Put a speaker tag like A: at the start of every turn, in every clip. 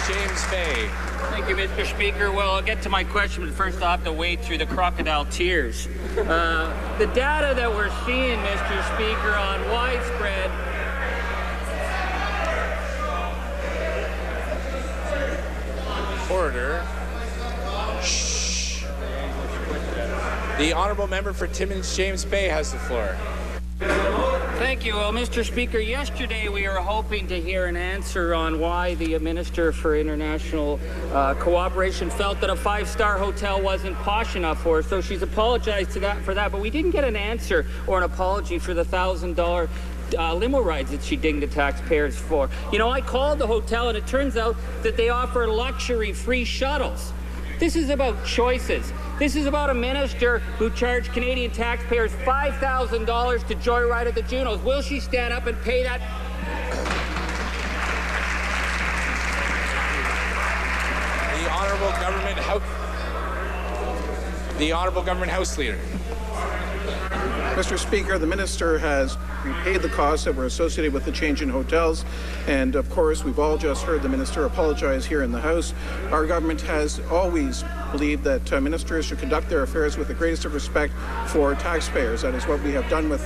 A: Timmins-James Bay.
B: Thank you, Mr. Speaker. Well, I'll get to my question, but first I'll have to wade through the crocodile tears. The data that we're seeing, Mr. Speaker, on widespread...
A: Order. Shh. The honourable member for Timmins-James Bay has the floor.
B: Thank you. Well, Mr. Speaker, yesterday we were hoping to hear an answer on why the Minister for International Cooperation felt that a five-star hotel wasn't posh enough for her, so she's apologized for that, but we didn't get an answer or an apology for the $1,000 limo rides that she dinged the taxpayers for. You know, I called the hotel, and it turns out that they offer luxury free shuttles. This is about choices. This is about a minister who charged Canadian taxpayers $5,000 to joyride at the Junos. Will she stand up and pay that?
A: The Honourable Government House Leader.
C: Mr. Speaker, the minister has repaid the costs that were associated with the change in hotels, and of course we've all just heard the minister apologize here in the House. Our government has always believed that ministers should conduct their affairs with the greatest of respect for taxpayers. That is what we have done with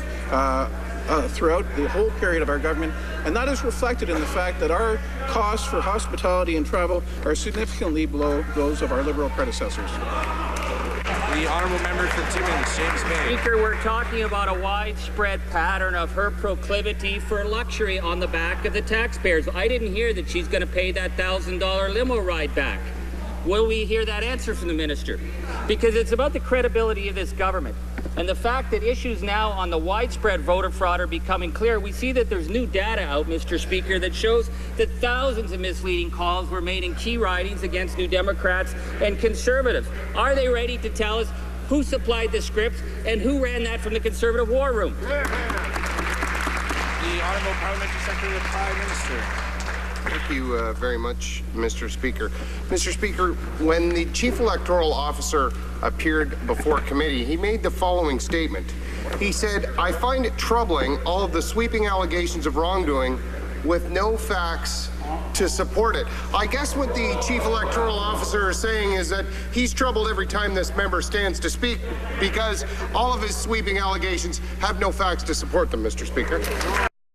C: throughout the whole period of our government, and that is reflected in the fact that our costs for hospitality and travel are significantly below those of our Liberal predecessors.
A: The honourable member for Timmins-James Bay.
B: Speaker, we're talking about a widespread pattern of her proclivity for luxury on the back of the taxpayers. I didn't hear that she's going to pay that $1,000 limo ride back. Will we hear that answer from the minister? Because it's about the credibility of this government. And the fact that issues now on the widespread voter fraud are becoming clear. We see that there's new data out, Mr. Speaker, that shows that thousands of misleading calls were made in key ridings against New Democrats and Conservatives. Are they ready to tell us who supplied the scripts and who ran that from the Conservative war room?
A: The Honourable Parliamentary Secretary of the Prime Minister.
D: Thank you very much, Mr. Speaker. Mr. Speaker, when the Chief Electoral Officer appeared before committee, he made the following statement. He said, "I find it troubling, all of the sweeping allegations of wrongdoing with no facts to support it." I guess what the Chief Electoral Officer is saying is that he's troubled every time this member stands to speak because all of his sweeping allegations have no facts to support them, Mr. Speaker.